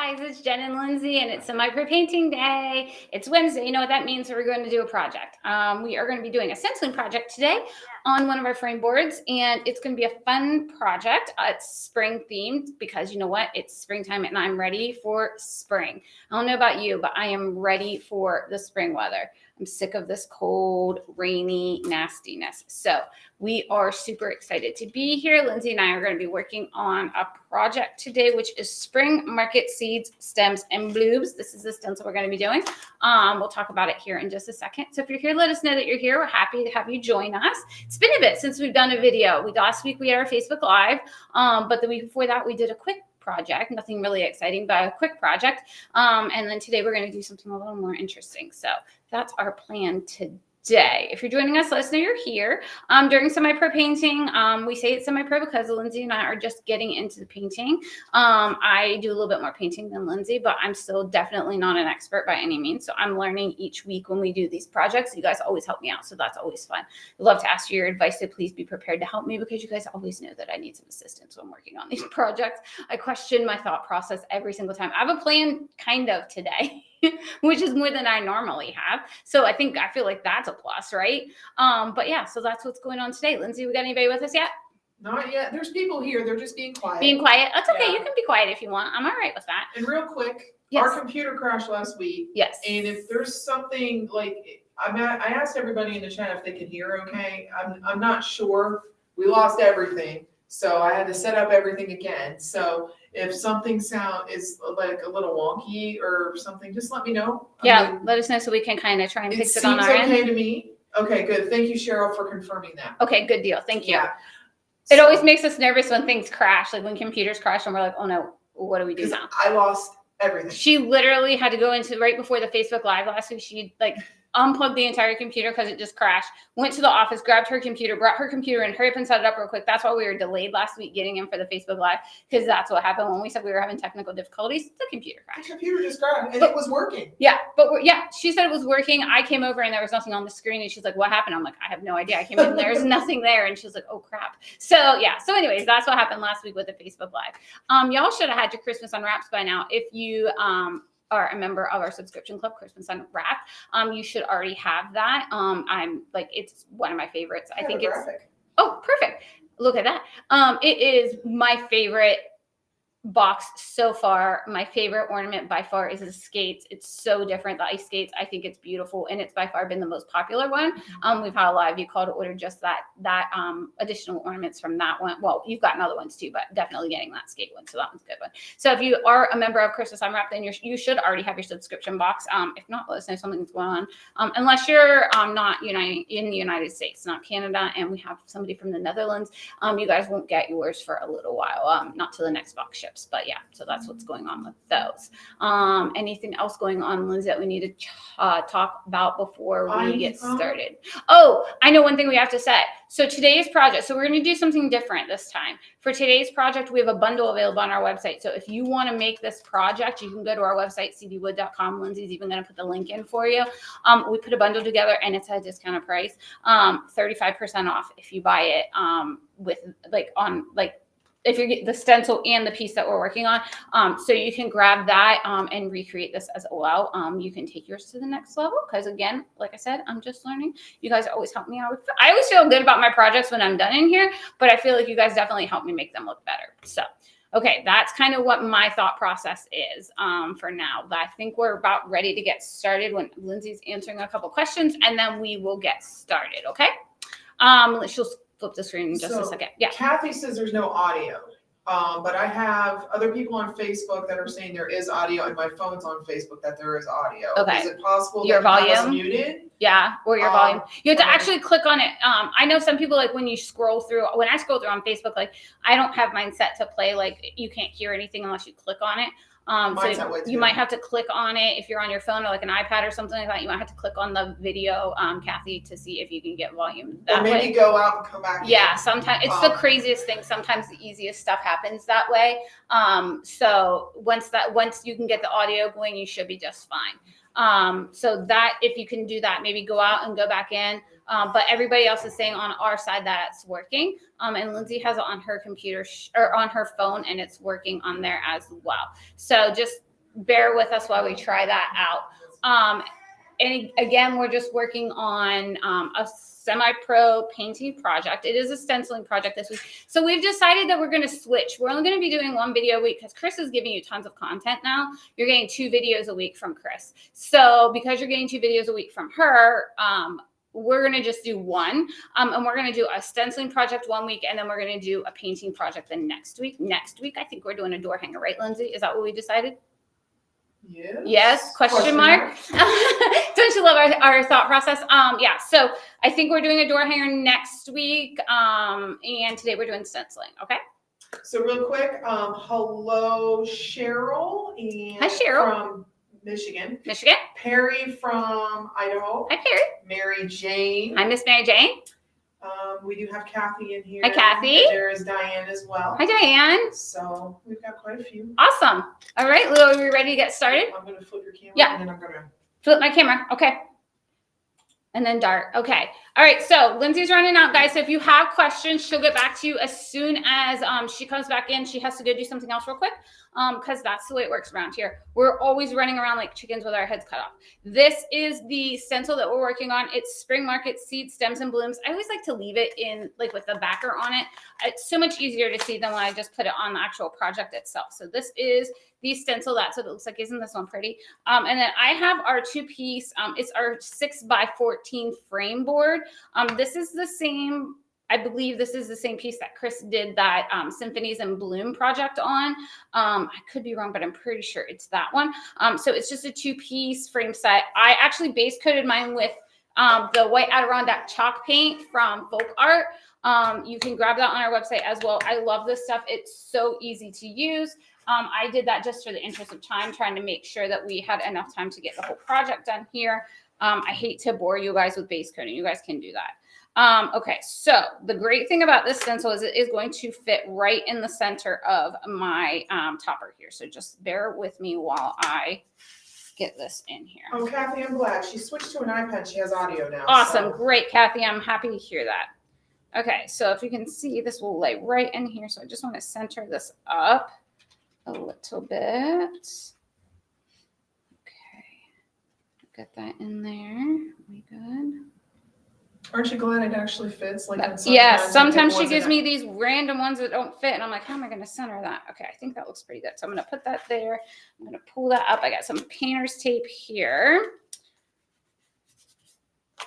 guys, it's Jen and Lindsey, and it's semi-pro painting day. It's Wednesday. You know what that means? So we're going to do a project. We are going to be doing a stenciling project today on one of our frame boards, and it's going to be a fun project. It's spring themed because you know what? It's springtime, and I'm ready for spring. I don't know about you, but I am ready for the spring weather. I'm sick of this cold, rainy nastiness. So we are super excited to be here. Lindsey and I are going to be working on a project today, which is spring market seeds, stems, and blooms. This is the stencil we're going to be doing. We'll talk about it here in just a second. So if you're here, let us know that you're here. We're happy to have you join us. It's been a bit since we've done a video. Last week we had our Facebook Live, but the week before that we did a quick project, nothing really exciting, but a quick project. And then today we're going to do something a little more interesting. So that's our plan today. If you're joining us, let us know you're here. During semi-pro painting, we say it's semi-pro because Lindsey and I are just getting into the painting. I do a little bit more painting than Lindsey, but I'm still definitely not an expert by any means. So I'm learning each week when we do these projects. You guys always help me out, so that's always fun. I'd love to ask you your advice, so please be prepared to help me because you guys always know that I need some assistance when working on these projects. I question my thought process every single time. I have a plan kind of today. Which is more than I normally have. So I feel like that's a plus, right? But yeah, so that's what's going on today. Lindsey, we got anybody with us yet? Not yet. There's people here. They're just being quiet. Being quiet? That's okay. Yeah. You can be quiet if you want. I'm all right with that. And real quick, yes. Our computer crashed last week. Yes. And if there's something like, I asked everybody in the chat if they could hear okay. I'm not sure. We lost everything. So I had to set up everything again. So if something is like a little wonky or something, just let me know. Let us know so we can kind of try and fix it on our end. It seems okay to me. Okay, good. Thank you, Cheryl, for confirming that. Okay, good deal. Thank you. Yeah. It always makes us nervous when things crash, like when computers crash and we're like, oh no, what do we do now? I lost everything. She literally had to go into right before the Facebook Live last week. She unplugged the entire computer because it just crashed, went to the office, grabbed her computer, brought her computer in, hurry up and set it up real quick. That's why we were delayed last week getting in for the Facebook Live, because that's what happened when we said we were having technical difficulties. The computer crashed. The computer just crashed, and it was working. Yeah, she said it was working. I came over and there was nothing on the screen, and she's like, what happened? I'm like, I have no idea. I came in and there's nothing there, and she's like, oh crap. So yeah, so anyways, that's what happened last week with the Facebook Live. Y'all should have had your Christmas Unwraps by now. If you are a member of our subscription club, Christmas Unwrapped, you should already have that. It's one of my favorites. I think it's, oh, perfect. Look at that. It is my favorite box so far. My favorite ornament by far is the skates. It's so different. The ice skates, I think it's beautiful, and it's by far been the most popular one. We've had a lot of you call to order just that additional ornaments from that one. Well, you've gotten other ones too, but definitely getting that skate one. So that one's a good one. So if you are a member of Christmas Unwrapped, then you should already have your subscription box. If not, let us know something's going on. Unless you're not in the United States, not Canada, and we have somebody from the Netherlands, you guys won't get yours for a little while, not till the next box ships. But yeah, so that's what's going on with those. Anything else going on, Lindsey, that we need to talk about before we get started? Oh, I know one thing we have to say. So today's project, so we're going to do something different this time. For today's project, we have a bundle available on our website. So if you want to make this project, you can go to our website, cdwood.com. Lindsey's even going to put the link in for you. We put a bundle together, and it's at a discounted price, 35% off if you buy it if you get the stencil and the piece that we're working on. So you can grab that and recreate this as well. You can take yours to the next level because, again, like I said, I'm just learning. You guys always help me out. I always feel good about my projects when I'm done in here, but I feel like you guys definitely help me make them look better. So, okay, that's kind of what my thought process is for now. But I think we're about ready to get started when Lindsey's answering a couple questions, and then we will get started, okay? She'll flip the screen in just a second. Yeah. Kathy says there's no audio, but I have other people on Facebook that are saying there is audio, and my phone's on Facebook that there is audio. Okay. Is it possible your that volume was muted? Yeah, or your volume. You have to actually click on it. I know some people, like when you scroll through, when I scroll through on Facebook, like I don't have mine set to play, like you can't hear anything unless you click on it. So you might have to click on it if you're on your phone or like an iPad or something like that. You might have to click on the video, Kathy, to see if you can get volume that way. Or maybe go out and come back. Yeah, sometimes it's the craziest thing. Sometimes the easiest stuff happens that way. So once you can get the audio going, you should be just fine. So that if you can do that, maybe go out and go back in. But everybody else is saying on our side that it's working. And Lindsey has it on her computer or on her phone, and it's working on there as well. So just bear with us while we try that out. And again, we're just working on a semi-pro painting project. It is a stenciling project this week. So we've decided that we're going to switch. We're only going to be doing one video a week because Chris is giving you tons of content now. You're getting 2 videos a week from Chris. So because you're getting 2 videos a week from her, we're going to just do one. And we're going to do a stenciling project one week, and then we're going to do a painting project the next week. Next week, I think we're doing a door hanger, right, Lindsay? Is that what we decided? Yes. Question mark. Don't you love our thought process? Yeah. So I think we're doing a door hanger next week. And today we're doing stenciling. Okay. So real quick, hello Cheryl and Hi, Cheryl. from Michigan. Michigan. Perry from Idaho. Hi, Perry. Mary Jane. Hi, Miss Mary Jane. We do have Kathy in here. Hi, Kathy. There is Diane as well. Hi, Diane. So we've got quite a few. Awesome. All right, Lou, are we ready to get started? I'm going to flip your camera. Yeah. And then I'm going to Flip my camera. Okay. And then dart. Okay. All right. So Lindsay's running out, guys. So if you have questions, she'll get back to you as soon as she comes back in. She has to go do something else real quick because that's the way it works around here. We're always running around like chickens with our heads cut off. This is the stencil that we're working on. It's Spring Market Seeds, Stems, and Blooms. I always like to leave it in like with the backer on it. It's so much easier to see than when I just put it on the actual project itself. So this is the stencil. That's what it looks like. Isn't this one pretty? And then I have our 2-piece. It's our 6x14 frame board. This is the same, I believe this is the same piece that Chris did that Symphonies in Bloom project on. I could be wrong, but I'm pretty sure it's that one. So it's just a 2-piece frame set. I actually base coated mine with the white Adirondack chalk paint from Folk Art. You can grab that on our website as well. I love this stuff. It's so easy to use. I did that just for the interest of time, trying to make sure that we had enough time to get the whole project done here. I hate to bore you guys with base coating. You guys can do that. Okay, so the great thing about this stencil is it is going to fit right in the center of my topper here. So just bear with me while I get this in here. Oh, Kathy, I'm glad. She switched to an iPad. She has audio now. Awesome. So. Great, Kathy. I'm happy to hear that. Okay, so if you can see, this will lay right in here. So I just want to center this up a little bit. Get that in there. We good? Aren't you glad it actually fits? Like yeah, sometimes she gives me these random ones that don't fit, and I'm like, how am I going to center that? Okay, I think that looks pretty good. So I'm going to put that there. I'm going to pull that up. I got some painter's tape here.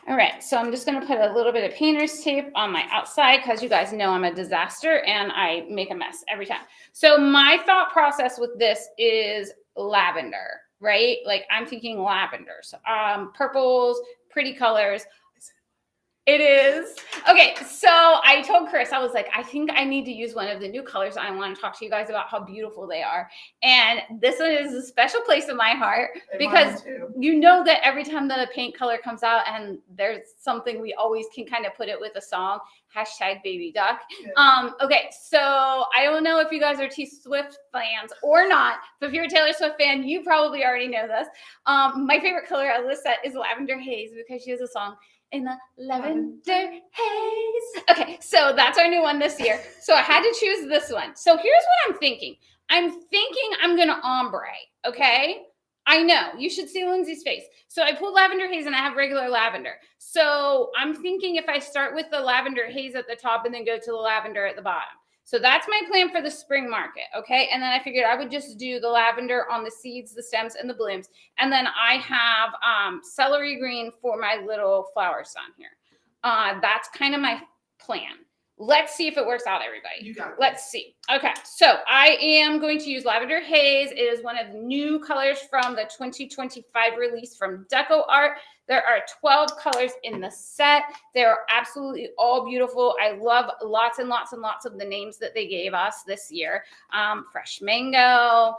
All right, so I'm just going to put a little bit of painter's tape on my outside because you guys know I'm a disaster and I make a mess every time. So my thought process with this is lavender. Right? Like I'm thinking lavender. So purples, pretty colors. It is. Okay, so I told Chris, I was like, I think I need to use one of the new colors. I want to talk to you guys about how beautiful they are. And this one is a special place in my heart because you know that every time that a paint color comes out and there's something, we always can kind of put it with a song, #baby duck. Yeah. Okay, so I don't know if you guys are T Swift fans or not, but if you're a Taylor Swift fan, you probably already know this. My favorite color, Alyssa, is lavender haze because she has a song, in the lavender haze. Okay, so that's our new one this year. So I had to choose this one. So here's what I'm thinking. I'm thinking I'm going to ombre, okay? I know, you should see Lindsay's face. So I pulled lavender haze and I have regular lavender. So I'm thinking if I start with the lavender haze at the top and then go to the lavender at the bottom. So that's my plan for the spring market, okay? And then I figured I would just do the lavender on the seeds, the stems, and the blooms. And then I have celery green for my little flowers on here. That's kind of my plan. Let's see if it works out, everybody. You got it. Let's see. Okay, so I am going to use Lavender Haze. It is one of the new colors from the 2025 release from Deco Art. There are 12 colors in the set. They're absolutely all beautiful. I love lots and lots and lots of the names that they gave us this year. Fresh Mango,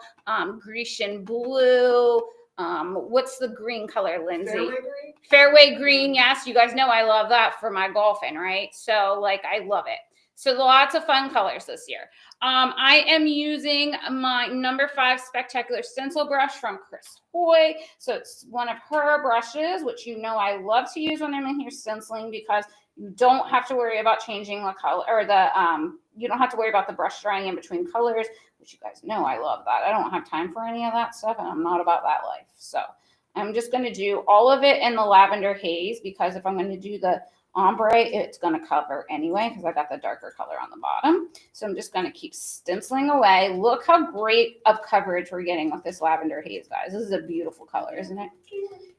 Grecian Blue. What's the green color, Lindsay? Fairway green? Fairway green, yes. You guys know I love that for my golfing, right? So, like, I love it. So lots of fun colors this year. I am using my number 5 Spectacular Stencil brush from Chris Hoy. So it's one of her brushes, which you know I love to use when I'm in here stenciling because You don't have to worry about changing the color or you don't have to worry about the brush drying in between colors, which you guys know I love that. I don't have time for any of that stuff, and I'm not about that life. So I'm just going to do all of it in the lavender haze, because if I'm going to do the ombre, it's going to cover anyway because I got the darker color on the bottom. So I'm just going to keep stenciling away. Look how great of coverage we're getting with this lavender haze, guys. This is a beautiful color, isn't it?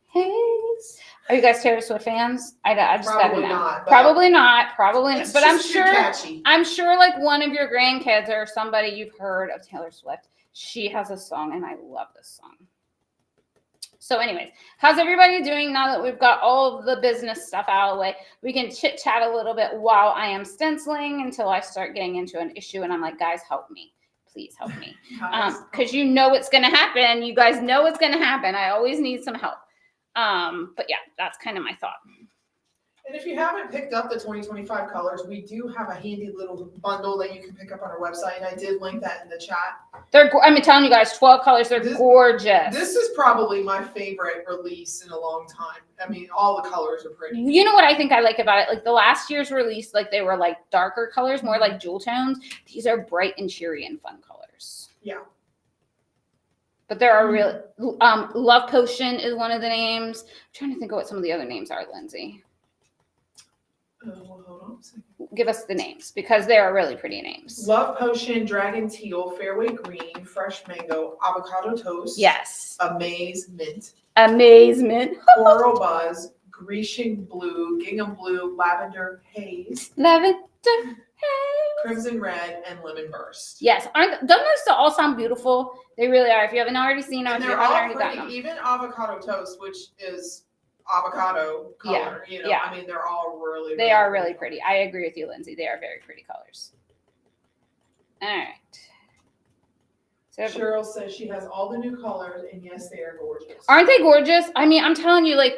Haze. Are you guys Taylor Swift fans? I just gotta know. Probably not. But I'm sure. Catchy. I'm sure, like one of your grandkids or somebody you've heard of Taylor Swift. She has a song, and I love this song. So, anyways, how's everybody doing now that we've got all of the business stuff out of the way? We can chit chat a little bit while I am stenciling until I start getting into an issue, and I'm like, guys, help me. Please help me. Because you know what's going to happen. You guys know what's going to happen. I always need some help. But yeah, that's kind of my thought. And if you haven't picked up the 2025 colors, we do have a handy little bundle that you can pick up on our website. And I did link that in the chat. I'm telling you guys, 12 colors. They're gorgeous. This is probably my favorite release in a long time. I mean, all the colors are pretty. You know what I think I like about it? Like the last year's release, like they were like darker colors, more like jewel tones. These are bright and cheery and fun colors. Yeah. But there are really, Love Potion is one of the names. I'm trying to think of what some of the other names are, Lindsay. Hold on a second. Give us the names, because they are really pretty names. Love Potion, Dragon Teal, Fairway Green, Fresh Mango, Avocado Toast. Yes. Amazement. Coral Buzz, Grecian Blue, Gingham Blue, Lavender Haze. Lavender Haze. Crimson Red, and Lemon Burst. Yes. Don't those all sound beautiful? They really are. If you haven't already seen them, and if you they're haven't all already pretty. gotten them. Even Avocado Toast, which is avocado color, I mean, they're all really, they are really pretty. I agree with you, Lindsay. They are very pretty colors. All right. So Cheryl says she has all the new colors, and yes, they are gorgeous. Aren't they gorgeous? I mean, I'm telling you, like,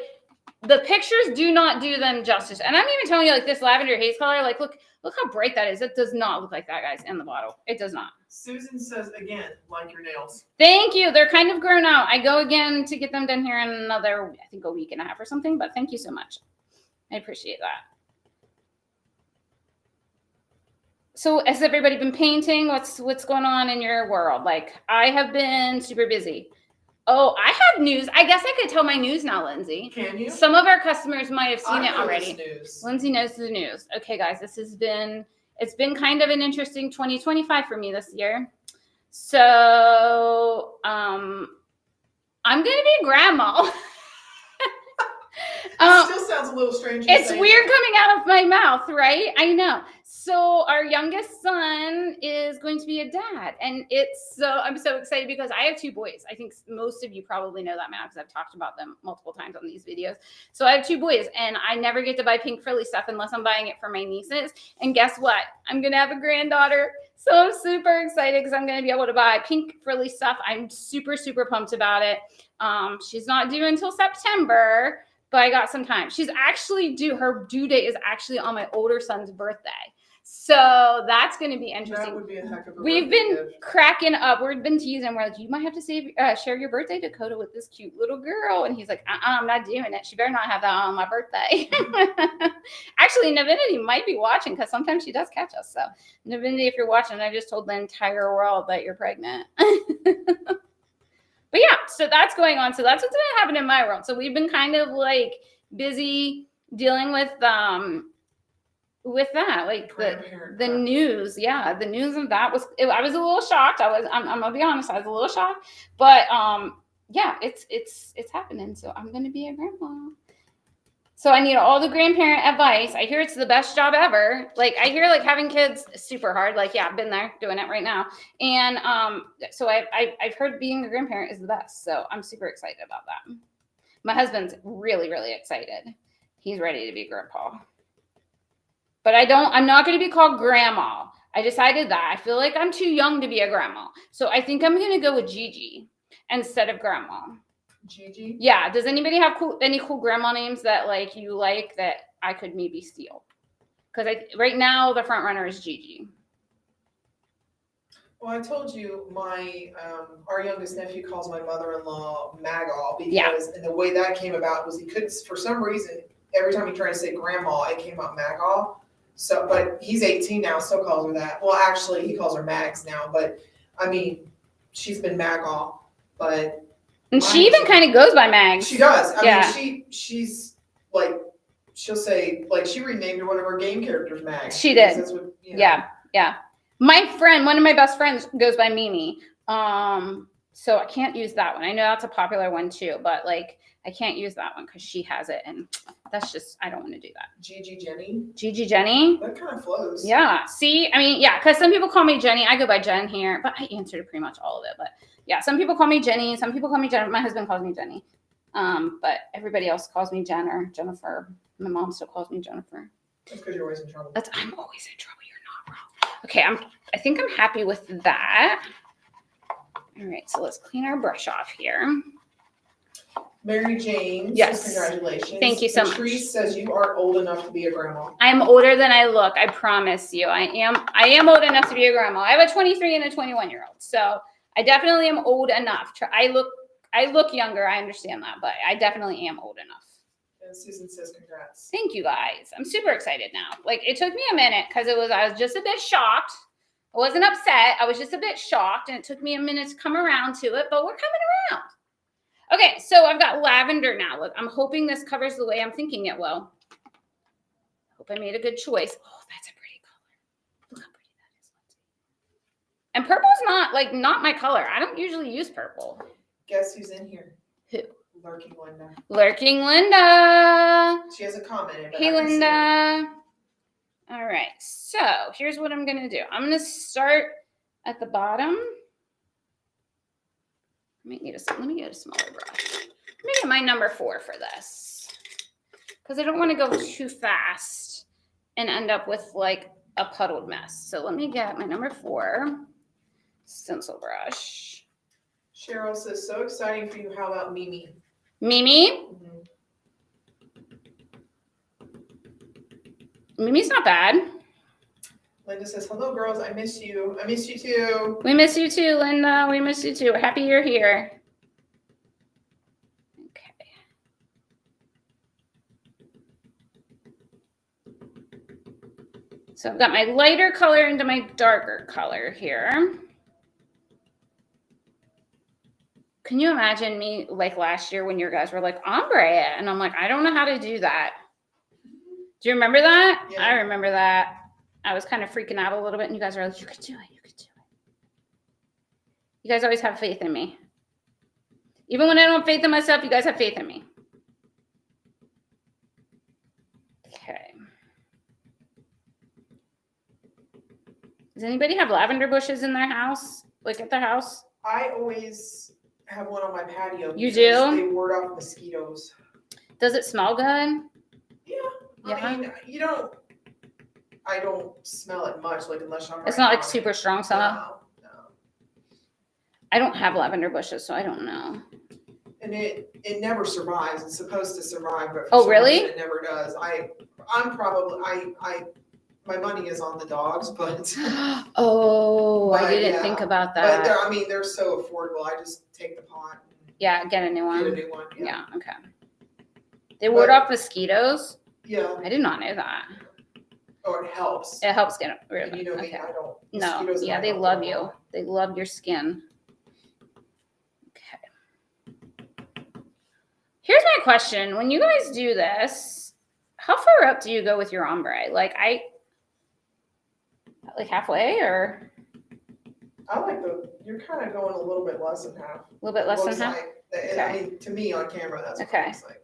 the pictures do not do them justice. And I'm even telling you, like, this lavender haze color, like, look how bright that is. It does not look like that, guys, in the bottle. It does not. Susan says, again, like your nails. Thank you. They're kind of grown out. I go again to get them done here in another, I think, a week and a half or something. But thank you so much. I appreciate that. So has everybody been painting? What's going on in your world? Like, I have been super busy. Oh, I have news. I guess I could tell my news now, Lindsay. Can you? Some of our customers might have seen it already. News. Lindsay knows the news. Okay, guys, it's been kind of an interesting 2025 for me this year. So, I'm going to be a grandma. It still sounds a little strange. It's weird coming out of my mouth, right? I know. So our youngest son is going to be a dad, and I'm so excited because I have two boys. I think most of you probably know that now because I've talked about them multiple times on these videos. So I have two boys, and I never get to buy pink frilly stuff unless I'm buying it for my nieces. And guess what? I'm going to have a granddaughter. So I'm super excited because I'm going to be able to buy pink frilly stuff. I'm super, super pumped about it. She's not due until September, but I got some time. She's actually her due date is actually on my older son's birthday. So that's going to be interesting. That would be a heck of a We've been cracking up. We've been teasing. We're like, you might have to share your birthday, Dakota, with this cute little girl. And he's like, I'm not doing it. She better not have that on my birthday. Actually, Navinity might be watching because sometimes she does catch us. So Navinity, if you're watching, I just told the entire world that you're pregnant. But yeah, so that's going on. So that's what's been happening in my world. So we've been kind of like busy dealing with that, like the news. Yeah, the news of that I was a little shocked. I'm gonna be honest, I was a little shocked. But yeah, it's happening. So I'm gonna be a grandma. So I need all the grandparent advice. I hear it's the best job ever. Like I hear like having kids is super hard. Like, yeah, I've been there doing it right now. And so I've heard being a grandparent is the best. So I'm super excited about that. My husband's really, really excited. He's ready to be grandpa. But I'm not going to be called grandma. I decided that. I feel like I'm too young to be a grandma. So I think I'm going to go with Gigi instead of grandma. Gigi? Yeah. Does anybody have any cool grandma names that like you like that I could maybe steal? Because right now the front runner is Gigi. Well, I told you our youngest nephew calls my mother-in-law Magal because and the way that came about was he couldn't, for some reason, every time he tried to say grandma, it came out Magaw. So, but he's 18 now, still calls her that. Well, actually, he calls her Mags now, but I mean, she's been Magaw, but. And she even kind of goes by Mags. She does. Yeah. I mean, she's like, she'll say, like, she renamed one of her game characters Mags. She did. That's what, Yeah. My friend, one of my best friends, goes by Mimi. So I can't use that one. I know that's a popular one too, but like I can't use that one because she has it, and that's just, I don't want to do that. Gigi Jenny. Gigi Jenny. That kind of flows. Yeah. See, I mean, yeah, because some people call me Jenny. I go by Jen here, but I answer to pretty much all of it. But yeah, some people call me Jenny. Some people call me Jen. My husband calls me Jenny. But everybody else calls me Jen or Jennifer. My mom still calls me Jennifer. That's because you're always in trouble. I'm always in trouble. You're not wrong. Okay, I think I'm happy with that. All right, so let's clean our brush off here. Mary Jane. Yes. Congratulations. Thank you so much. Patrice says you are old enough to be a grandma. I'm older than I look. I promise you. I am old enough to be a grandma. I have a 23 and a 21-year-old, so I definitely am old enough. I look younger. I understand that, but I definitely am old enough. And Susan says congrats. Thank you guys. I'm super excited now. Like it took me a minute because I was just a bit shocked. I wasn't upset. I was just a bit shocked, and it took me a minute to come around to it, but we're coming around. Okay, so I've got lavender now. Look, I'm hoping this covers the way I'm thinking it will. Hope I made a good choice. Oh, that's a pretty color. Look how pretty that is. And purple is not my color. I don't usually use purple. Guess who's in here? Who? Lurking Linda. Lurking Linda. She hasn't commented. Hey, Linda. All right, so here's what I'm going to do. I'm going to start at the bottom. Let me get a smaller brush. Let me get my number 4 for this because I don't want to go too fast and end up with like a puddled mess. So let me get my number 4 stencil brush. Cheryl says, so exciting for you. How about Mimi? Mimi? Mm-hmm. Mimi's not bad. Linda says, hello, girls. I miss you. I miss you too. We miss you too, Linda. We miss you too. We're happy you're here. Okay. So I've got my lighter color into my darker color here. Can you imagine me like last year when your guys were like, ombre it? And I'm like, I don't know how to do that. Do you remember that? Yeah. I remember that. I was kind of freaking out a little bit, and you guys are like, you could do it. You could do it. You guys always have faith in me. Even when I don't have faith in myself, you guys have faith in me. Okay. Does anybody have lavender bushes in their house? Like at their house? I always have one on my patio. You because do? They ward off mosquitoes. Does it smell good? Yeah. Yeah. I mean, I don't smell it much, like unless I'm. It's right not like on super it. strong smell. No. I don't have lavender bushes, so I don't know. And it never survives. It's supposed to survive, but for Oh, some really? reason it never does. My money is on the dogs, but Oh, I But, didn't yeah. think about but that. they're so affordable. I just take the pot and Yeah, get a new get a one. new one. Yeah, okay. They ward off mosquitoes? Yeah. I did not know that. Oh, it helps. It helps get rid of And you them. know me, Okay. I don't. No, mosquitoes yeah, don't they help love at you. all. They love your skin. Okay. Here's my question. When you guys do this, how far up do you go with your ombre? Like halfway or I like you're kind of going a little bit less than half. a little bit less than Looks half? like. Okay. I mean, to me on camera, that's what Okay. it looks like.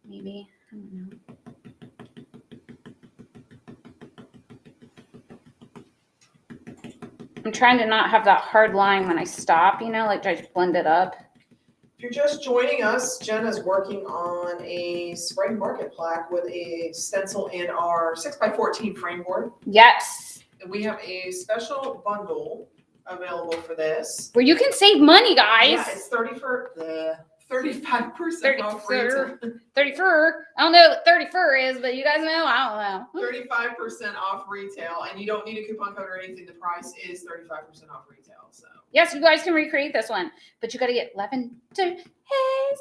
Maybe. I don't know. I'm trying to not have that hard line when I stop, like I just blend it up. If you're just joining us, Jenna's working on a spring market plaque with a stencil and our 6x14 frame board. Yes. And we have a special bundle available for this. Where you can save money, guys. Yeah, it's 35% off retail. 30 fur. I don't know what 30 fur is, but you guys know? I don't know. 35% off retail, and you don't need a coupon code or anything. The price is 35% off retail. So Yes, you guys can recreate this one, but you got to get lavender haze.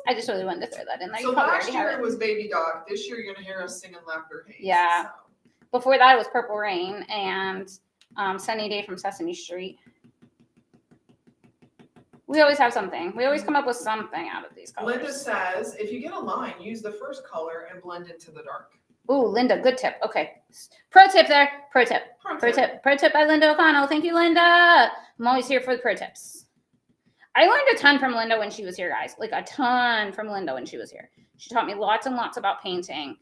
I just really wanted to throw that in there. So You probably last already have year it was Baby Dog. This year you're gonna hear us singing Lavender Haze. Yeah. So. Before that, it was Purple Rain and Sunny Day from Sesame Street. We always have something. We always come up with something out of these colors. Linda says, if you get a line, use the first color and blend into the dark. Ooh, Linda, good tip. Okay. Pro tip there. Pro tip. Pro tip by Linda O'Connell. Thank you, Linda. I'm always here for the pro tips. I learned a ton from Linda when she was here, guys. Like a ton from Linda when she was here. She taught me lots and lots about painting,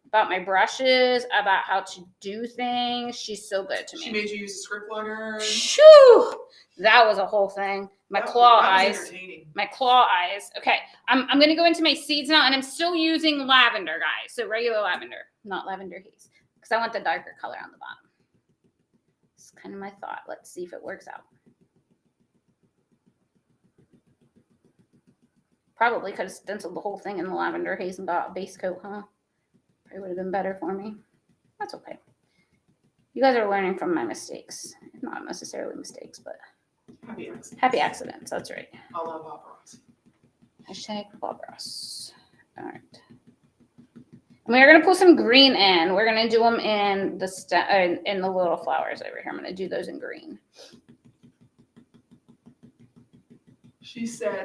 about my brushes, about how to do things. She's so good to me. She made you use a script logger. Shoo! That was a whole thing. My claw eyes. My claw eyes. Okay, I'm going to go into my seeds now, and I'm still using lavender, guys. So regular lavender, not lavender haze, because I want the darker color on the bottom. It's kind of my thought. Let's see if it works out. Probably could have stenciled the whole thing in the lavender haze and got a base coat, huh? Probably would have been better for me. That's okay. You guys are learning from my mistakes. Not necessarily mistakes, but happy accidents. Happy accidents. That's right. I love Bob Ross. Hashtag Bob Ross. All right. And we're gonna put some green in. We're gonna do them in the in the little flowers over here. I'm gonna do those in green.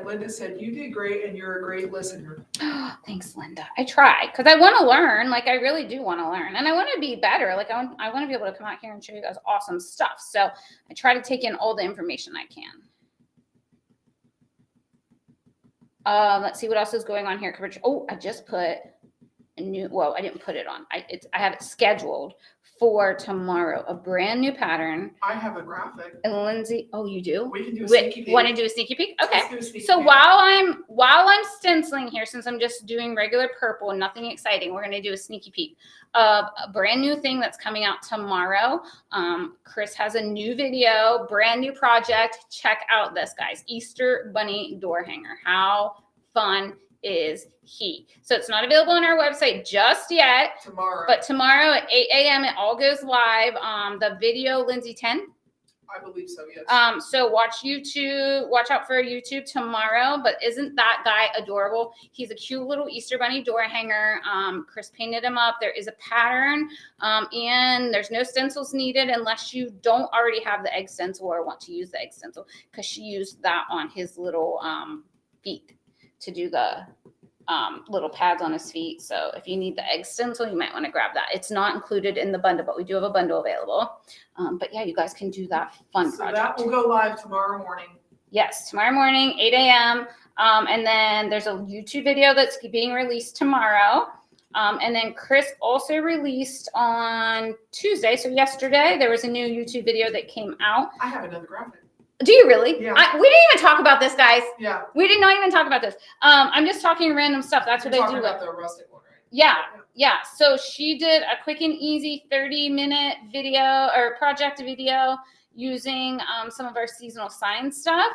Linda said, you did great and you're a great listener. Thanks, Linda. I try because I want to learn. Like I really do want to learn, and I want to be better. Like I want to be able to come out here and show you guys awesome stuff. So I try to take in all the information I can. Let's see what else is going on here. Oh, I just put a new. Well, I didn't put it on. I have it scheduled for tomorrow. A brand new pattern. I have a graphic. And Lindsay, oh, you do? We can do a sneaky peek. Want to do a sneaky peek? Okay. So peek. while I'm stenciling here, since I'm just doing regular purple, nothing exciting, we're gonna do a sneaky peek of a brand new thing that's coming out tomorrow. Chris has a new video, brand new project. Check out this, guys. Easter bunny door hanger. How fun is he? So it's not available on our website just yet. Tomorrow. But tomorrow at 8 a.m. it all goes live. The video, Lindsay 10. I believe so, yes. So watch out for YouTube tomorrow. But isn't that guy adorable? He's a cute little Easter bunny door hanger. Chris painted him up. There is a pattern, and there's no stencils needed unless you don't already have the egg stencil or want to use the egg stencil, because she used that on his little feet to do the little pads on his feet. So if you need the egg stencil, you might want to grab that. It's not included in the bundle, but we do have a bundle available. But yeah, you guys can do that fun project. So that will go live tomorrow morning. Yes, tomorrow morning, 8 a.m. And then there's a YouTube video that's being released tomorrow. And then Chris also released on Tuesday. So yesterday, there was a new YouTube video that came out. I have another graphic. Do you really? Yeah. We didn't even talk about this, guys. Yeah. We did not even talk about this. I'm just talking random stuff. That's what I do. About the rustic one, right? Yeah. So she did a quick and easy 30-minute video or project video using some of our seasonal sign stuff.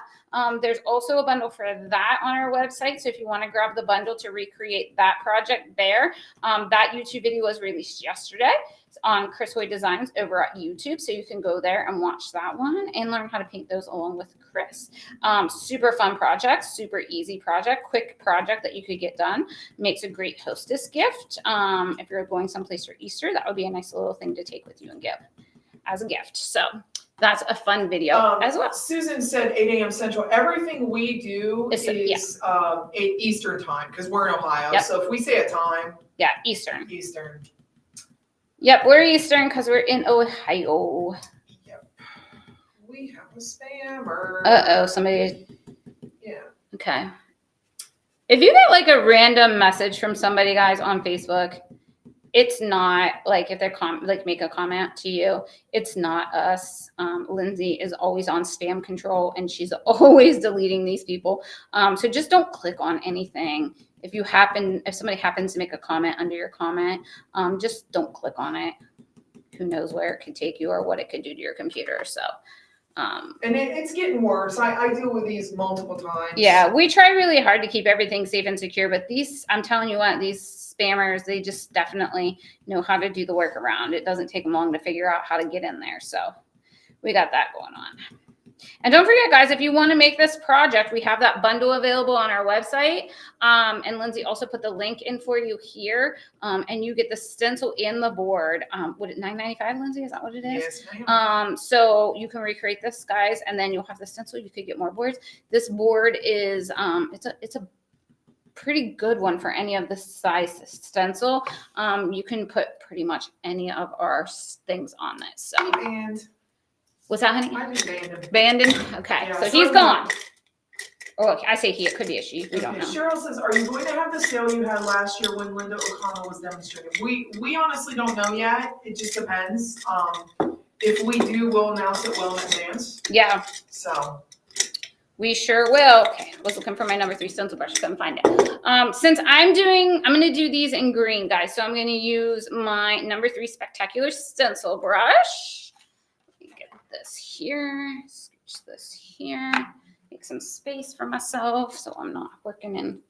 There's also a bundle for that on our website. So if you want to grab the bundle to recreate that project there, that YouTube video was released yesterday on Chris Hoy Designs over at YouTube. So you can go there and watch that one and learn how to paint those along with Chris. Super fun project, super easy project, quick project that you could get done. Makes a great hostess gift. If you're going someplace for Easter, that would be a nice little thing to take with you and give as a gift. So that's a fun video as well. Susan said 8 a.m. Central. Everything we do is 8 Eastern time because we're in Ohio. Yep. So if we say a time. Yeah, Eastern. Eastern. Yep, we're Eastern because we're in Ohio. Yep. We have a spammer. Uh-oh, somebody. Yeah. Okay. If you get like a random message from somebody, guys, on Facebook, it's not like if they're make a comment to you, it's not us. Lindsay is always on spam control and she's always deleting these people. So just don't click on anything. If somebody happens to make a comment under your comment, just don't click on it. Who knows where it could take you or what it could do to your computer. So And it's getting worse. I deal with these multiple times. Yeah, we try really hard to keep everything safe and secure, but these, I'm telling you what, these spammers, they just definitely know how to do the workaround. It doesn't take them long to figure out how to get in there. So we got that going on. And don't forget, guys, if you want to make this project, we have that bundle available on our website. And Lindsay also put the link in for you here. And you get the stencil and the board. What, $9.95, Lindsay? Is that what it is? Yes, ma'am. So you can recreate this, guys, and then you'll have the stencil. You could get more boards. This board is it's a pretty good one for any of the size stencil. You can put pretty much any of our things on this. So. And What's that, honey? I do Bandon. Bandon? Okay, Yeah, so so he's gone. Oh, okay, I say he, it could be a she. We don't know. Cheryl says, are you going to have the sale you had last year when Linda O'Connell was demonstrating? We honestly don't know yet. It just depends. If we do, we'll announce it well in advance. Yeah, So. we sure will. Okay, I was looking for my number 3 stencil brush. Couldn't find it. Since I'm going to do these in green, guys. So I'm going to use my number 3 Spectacular stencil brush. Get this here, scooch this here, make some space for myself so I'm not working in.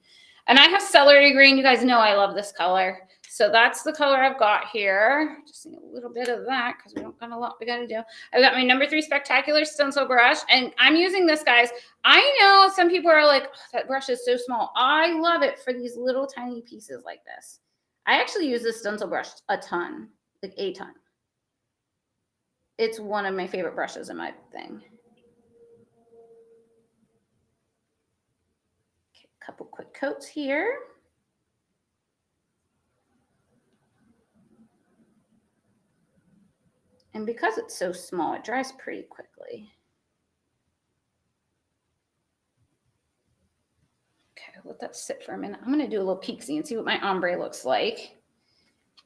And I have celery green. You guys know I love this color. So that's the color I've got here. Just need a little bit of that because we don't got a lot we got to do. I've got my number 3 Spectacular stencil brush, and I'm using this, guys. I know some people are like, oh, that brush is so small. I love it for these little tiny pieces like this. I actually use this stencil brush a ton, like a ton. It's one of my favorite brushes in my thing. Okay, a couple quick coats here. And because it's so small, it dries pretty quickly. Okay, let that sit for a minute. I'm going to do a little peek-see and see what my ombre looks like.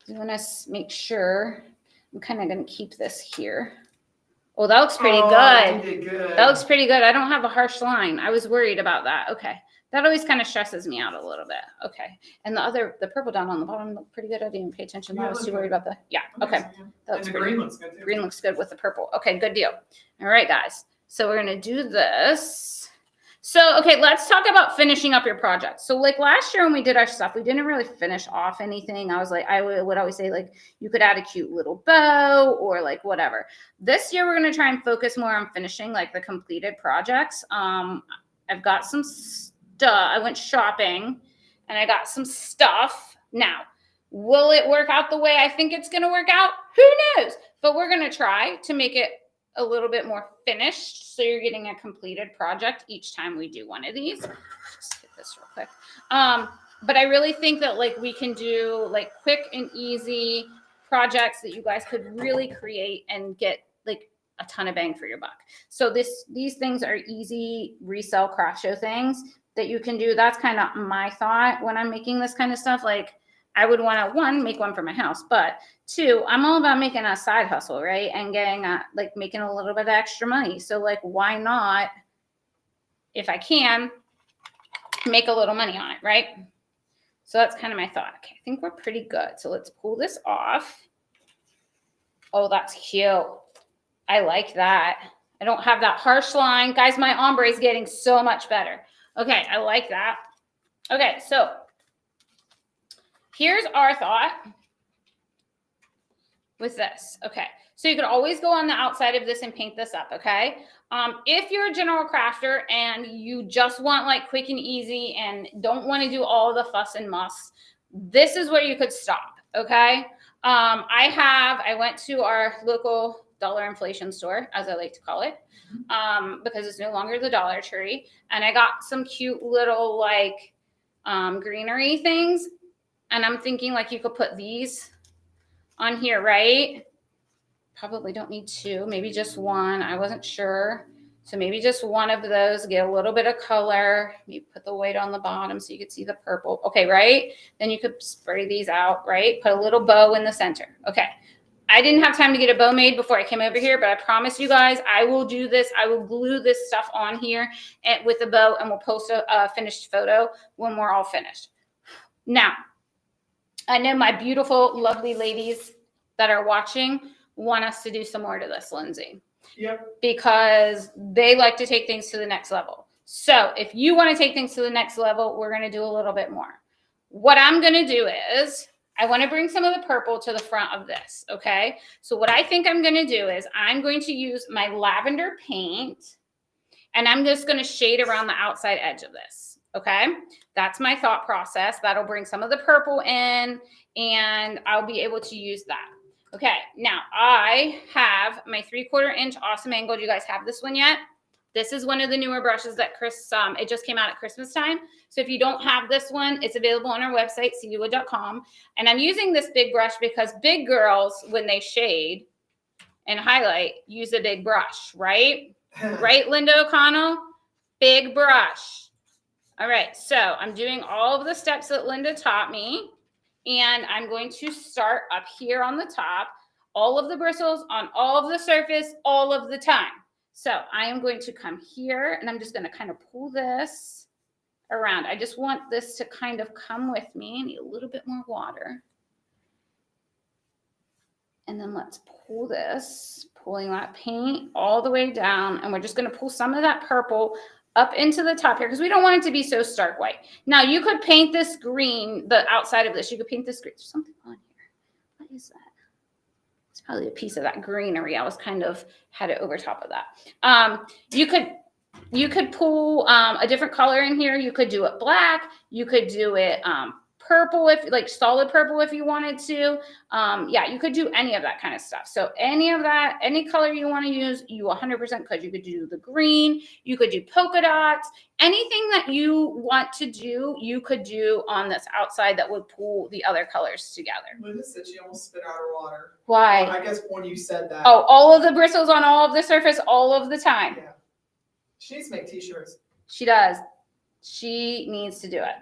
I want to make sure. I'm kind of going to keep this here. Oh, that looks pretty good. You did good. That looks pretty good. I don't have a harsh line. I was worried about that. Okay. That always kind of stresses me out a little bit. Okay. And the purple down on the bottom looked pretty good. I didn't pay attention. I was too worried about okay. That looks and the green looks good too. Green looks good with the purple. Okay, good deal. All right, guys. So we're going to do this. So, okay, let's talk about finishing up your project. So like last year when we did our stuff, we didn't really finish off anything. I would always say like you could add a cute little bow or like whatever. This year we're going to try and focus more on finishing like the completed projects. I've got some stuff. I went shopping and I got some stuff. Now, will it work out the way I think it's going to work out? Who knows? But we're going to try to make it a little bit more finished, so you're getting a completed project each time we do one of these. Just hit this real quick. But I really think that like we can do like quick and easy projects that you guys could really create and get like a ton of bang for your buck. So these things are easy resale craft show things that you can do. That's kind of my thought when I'm making this kind of stuff. Like I would want to, 1, make one for my house, but 2, I'm all about making a side hustle, right? And getting like making a little bit of extra money. So like, why not, if I can, make a little money on it, right? So that's kind of my thought. Okay, I think we're pretty good. So let's pull this off. Oh, that's cute. I like that. I don't have that harsh line. Guys, my ombre is getting so much better. Okay, I like that. Okay, so here's our thought with this. Okay, so you could always go on the outside of this and paint this up, okay? If you're a general crafter and you just want like quick and easy and don't want to do all the fuss and muss, this is where you could stop, okay? I went to our local dollar inflation store, as I like to call it, because it's no longer the Dollar Tree, and I got some cute little like greenery things. And I'm thinking like you could put these on here, right? Probably don't need 2, maybe just 1. I wasn't sure. So maybe just 1 of those, get a little bit of color. Maybe put the white on the bottom so you could see the purple. Okay, right? Then you could spray these out, right? Put a little bow in the center. Okay. I didn't have time to get a bow made before I came over here, but I promise you guys, I will do this. I will glue this stuff on here with a bow, and we'll post a finished photo when we're all finished. Now, I know my beautiful, lovely ladies that are watching want us to do some more to this, Lindsay. Yep. because they like to take things to the next level. So if you want to take things to the next level, we're going to do a little bit more. What I'm going to do is I want to bring some of the purple to the front of this, okay? So what I think I'm going to do is I'm going to use my lavender paint, and I'm just going to shade around the outside edge of this, okay? That's my thought process. That'll bring some of the purple in, and I'll be able to use that. Okay, now I have my 3/4 inch Awesome Angle. Do you guys have this one yet? This is one of the newer brushes that Chris, it just came out at Christmas time. So if you don't have this one, it's available on our website, cdwood.com. And I'm using this big brush because big girls, when they shade and highlight, use a big brush, right? Right, Linda O'Connell? Big brush. All right, so I'm doing all of the steps that Linda taught me. And I'm going to start up here on the top, all of the bristles on all of the surface, all of the time. So I am going to come here, and I'm just going to kind of pull this around. I just want this to kind of come with me. I need a little bit more water. And then let's pull this, pulling that paint all the way down. And we're just going to pull some of that purple up into the top here because we don't want it to be so stark white. Now you could paint this green, the outside of this. You could paint this green. There's something on here. What is that? It's probably a piece of that greenery. I was kind of had it over top of that. You could pull a different color in here. You could do it black. You could do it purple, if like solid purple if you wanted to. Yeah, you could do any of that kind of stuff. So any of that, any color you want to use, you 100% could. You could do the green. You could do polka dots. Anything that you want to do, you could do on this outside that would pull the other colors together. Linda said she almost spit out her water. Why? I guess when you said that. Oh, all of the bristles on all of the surface, all of the time. Yeah. She needs to make t-shirts. She does. She needs to do it.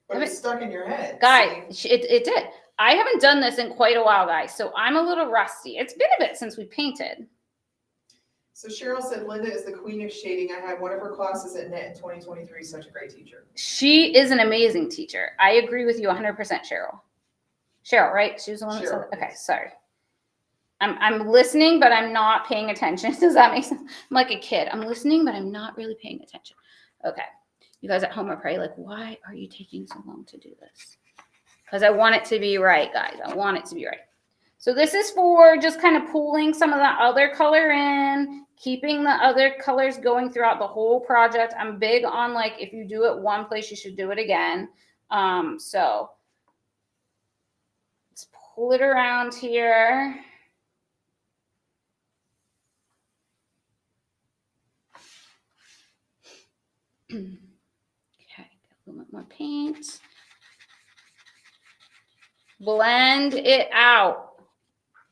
But it's stuck in your head. Guys, it did. I haven't done this in quite a while, guys, so I'm a little rusty. It's been a bit since we painted. So Cheryl said Linda is the queen of shading. I had one of her classes at NET in 2023. Such a great teacher. She is an amazing teacher. I agree with you 100%, Cheryl. Cheryl, right? She was the one that said, okay, sorry. I'm listening, but I'm not paying attention. Does that make sense? I'm like a kid. I'm listening, but I'm not really paying attention. Okay. You guys at home are probably like, why are you taking so long to do this? Because I want it to be right, guys. I want it to be right. So this is for just kind of pulling some of that other color in, keeping the other colors going throughout the whole project. I'm big on, like, if you do it one place, you should do it again. So let's pull it around here. Okay, a little bit more paint. Blend it out.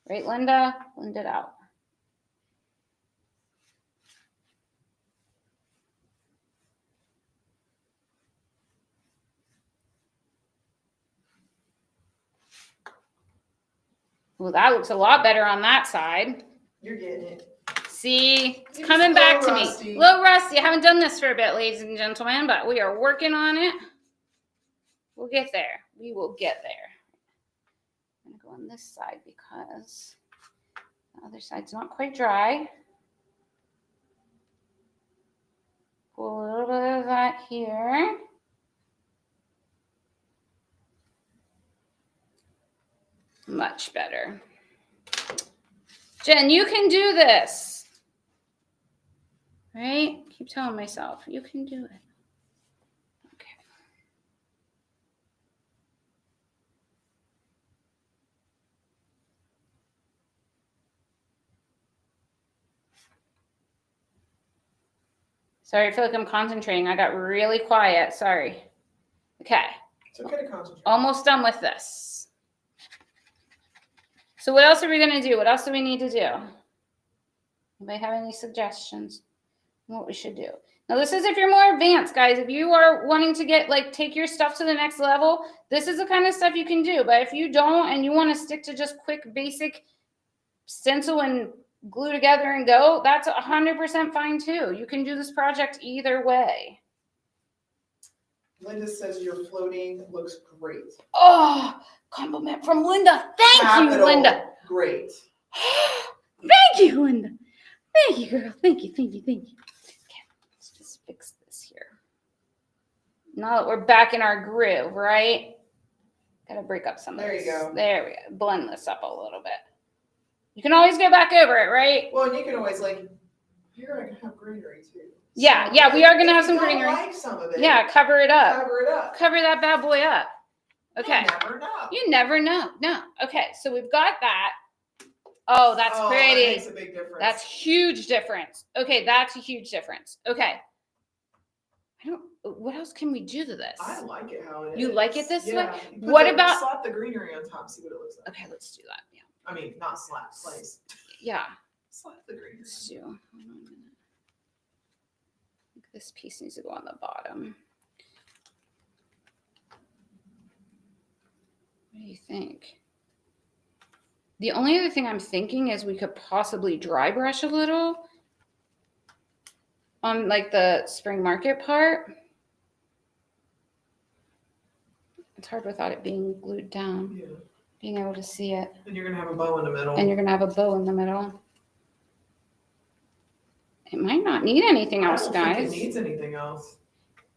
Right, Linda? Blend it out. Well, that looks a lot better on that side. You're getting it. See, it's coming back to rusty. me. A little rusty. I haven't done this for a bit, ladies and gentlemen, but we are working on it. We'll get there. We will get there. I'm going to go on this side because the other side's not quite dry. Pull a little bit of that here. Much better. Jen, you can do this. Right? Keep telling myself, you can do it. Okay. Sorry, I feel like I'm concentrating. I got really quiet. Sorry. Okay. It's okay to concentrate. Almost done with this. So what else are we going to do? What else do we need to do? Anybody have any suggestions on what we should do? Now, this is if you're more advanced, guys. If you are wanting to get, like, take your stuff to the next level, this is the kind of stuff you can do. But if you don't and you want to stick to just quick, basic stencil and glue together and go, that's 100% fine too. You can do this project either way. Linda says your floating looks great. Oh, compliment from Linda. Thank you, Capital Linda. Great. Thank you, Linda. Thank you, girl. Thank you. Okay, let's just fix this here. Now that we're back in our groove, right? Gotta break up some of There this. you go. There we go. Blend this up a little bit. You can always go back over it, right? Well, and you can always here I can have greenery too. Yeah, So we are gonna have if some you don't greenery. like some of it, Yeah, cover it up. Cover it up. Cover that bad boy up. Okay. You never know. You never know. No. Okay, so we've got that. Oh, that's pretty. That makes a big difference. That's huge difference. Okay, that's a huge difference. Okay. What else can we do to this? I like it how it is. You like it this way? What about slap the greenery on top, see what it looks like. Okay, let's do that. Yeah. I mean, not slap, place. Yeah. Slap the greenery. Let's do. Hold on a minute. I think this piece needs to go on the bottom. What do you think? The only other thing I'm thinking is we could possibly dry brush a little on like the spring market part. It's hard without it being glued down, Yeah. being able to see it. And you're gonna have a bow in the middle. And you're gonna have a bow in the middle. It might not need anything else, I don't guys. think it needs anything else.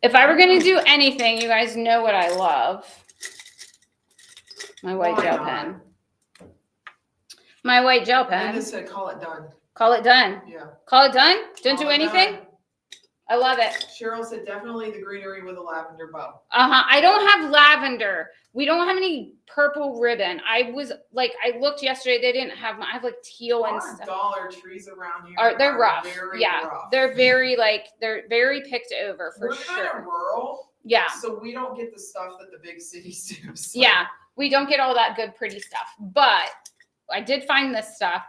If I were gonna do anything, you guys know what I love. My white Why gel not? pen. My white gel pen. Linda said, call it done. Call it done. Yeah. Call it done? Don't Call do it anything? done. I love it. Cheryl said, definitely the greenery with a lavender bow. I don't have lavender. We don't have any purple ribbon. I looked yesterday. They didn't have. I have like teal and Our stuff. Dollar Trees around here They're rough. very Yeah, rough. they're very picked over for We're kind of sure. rural, Yeah, so we don't get the stuff that the big cities do. So. yeah. We don't get all that good, pretty stuff. But I did find this stuff.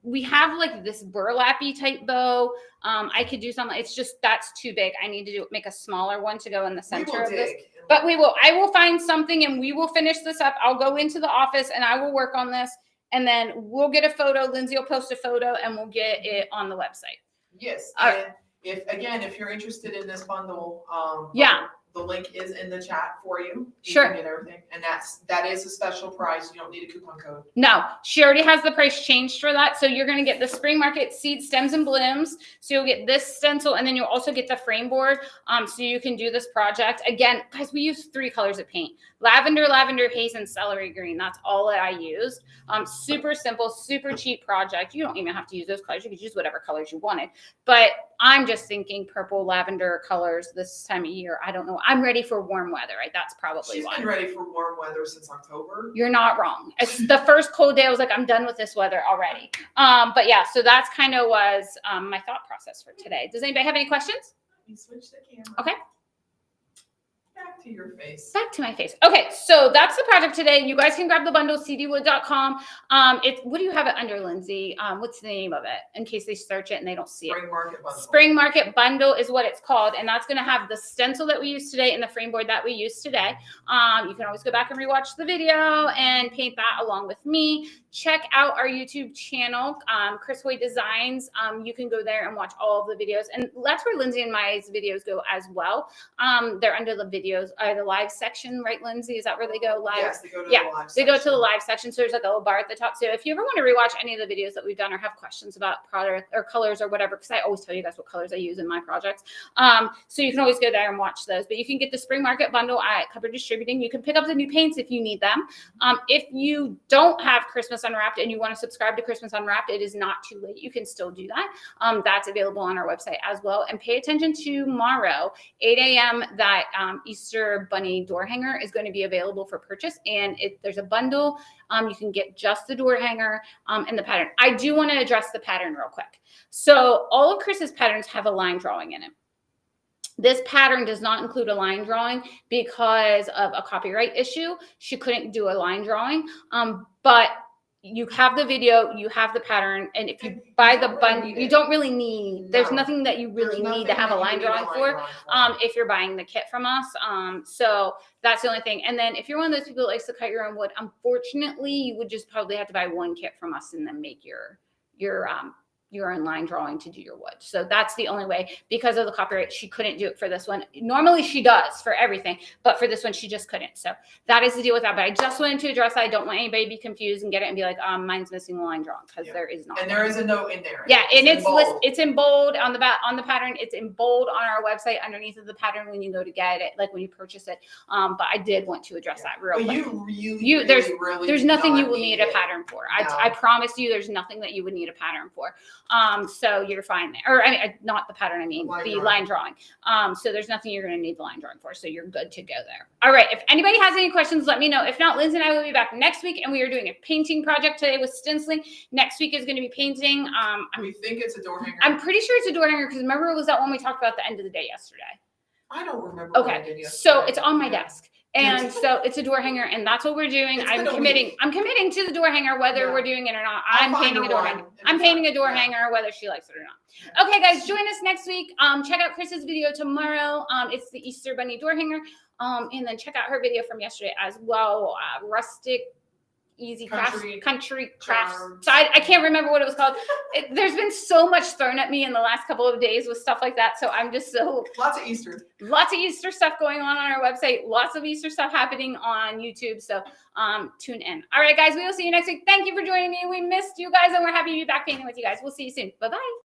We have like this burlappy type bow. I could do something. It's just, that's too big. I need to make a smaller one to go in the center of this. But I will find something and we will finish this up. I'll go into the office and I will work on this. And then we'll get a photo. Lindsay will post a photo and we'll get it on the website. Yes. And if you're interested in this bundle, yeah. The link is in the chat for you. Sure. You can get everything. And that is a special price. You don't need a coupon code. No, she already has the price changed for that. So you're going to get the spring market seed stems and blooms. So you'll get this stencil and then you'll also get the frame board. So you can do this project. Again, guys, we use 3 colors of paint. Lavender, haze, and celery green. That's all that I used. Super simple, super cheap project. You don't even have to use those colors. You could use whatever colors you wanted. But I'm just thinking purple, lavender colors this time of year. I don't know. I'm ready for warm weather, right? That's probably She's why. been ready for warm weather since October. You're not wrong. It's the first cold day. I was like, I'm done with this weather already. But yeah, so that's kind of was my thought process for today. Does anybody have any questions? Let me switch the camera. Okay. Back to your face. Back to my face. Okay, so that's the project today. You guys can grab the bundle, cdwood.com. What do you have it under, Lindsay? What's the name of it in case they search it and they don't see it? Spring Market Bundle. Spring Market Bundle is what it's called, and that's going to have the stencil that we used today and the frame board that we used today. You can always go back and rewatch the video and paint that along with me. Check out our YouTube channel, Chris Hoy Designs. You can go there and watch all of the videos, and that's where Lindsay and my videos go as well. They're under the videos, the live section, right, Lindsay? Is that where they go live? Yes, they go to the live They section. go to the live section. So there's like a little bar at the top. So if you ever want to rewatch any of the videos that we've done or have questions about product or colors or whatever, because I always tell you guys what colors I use in my projects. So you can always go there and watch those. But you can get the Spring Market Bundle at Cupboard Distributing. You can pick up the new paints if you need them. If you don't have Christmas Unwrapped and you want to subscribe to Christmas Unwrapped, it is not too late. You can still do that. That's available on our website as well. And pay attention tomorrow, 8 a.m., that Easter Bunny door hanger is going to be available for purchase. And there's a bundle. You can get just the door hanger and the pattern. I do want to address the pattern real quick. So all of Chris's patterns have a line drawing in it. This pattern does not include a line drawing because of a copyright issue. She couldn't do a line drawing, but you have the video, you have the pattern, and if you buy the bundle, you don't really need, there's nothing that you really need to have a line drawing for if you're buying the kit from us. So that's the only thing. And then if you're one of those people that likes to cut your own wood, unfortunately, you would just probably have to buy one kit from us and then make your your inline drawing to do your wood. So that's the only way. Because of the copyright, she couldn't do it for this one. Normally she does for everything, but for this one, she just couldn't. So that is the deal with that. But I just wanted to address that. I don't want anybody to be confused and get it and be like, mine's missing a line drawing, because there is not. And there is a note in there. Yeah, and in bold. it's in bold on the pattern. It's in bold on our website underneath of the pattern when you go to get it, like when you purchase it. But I did want to address that real quick. There's nothing you will need a pattern for. No. I promise you, there's nothing that you would need a pattern for. So you're fine there. Or I mean, not the pattern. I mean the line drawing. So there's nothing you're going to need the line drawing for. So you're good to go there. All right. If anybody has any questions, let me know. If not, Lindsay and I will be back next week, and we are doing a painting project today with stenciling. Next week is going to be painting. We think it's a door hanger. I'm pretty sure it's a door hanger, because remember it was that one we talked about at the end of the day yesterday. I don't remember. Okay, so it's on my desk. And so it's a door hanger, and that's what we're doing. I'm committing to the door hanger, whether we're doing it or not. I'm painting a door hanger. I'm painting a door hanger, whether she likes it or not. Okay, guys, join us next week. Check out Chris's video tomorrow. It's the Easter Bunny door hanger. And then check out her video from yesterday as well. Rustic Easy country crafts. So I can't remember what it was called. There's been so much thrown at me in the last couple of days with stuff like that. So I'm just lots of Easter stuff going on our website. Lots of Easter stuff happening on YouTube. So tune in. All right, guys, we will see you next week. Thank you for joining me. We missed you guys, and we're happy to be back painting with you guys. We'll see you soon. Bye-bye.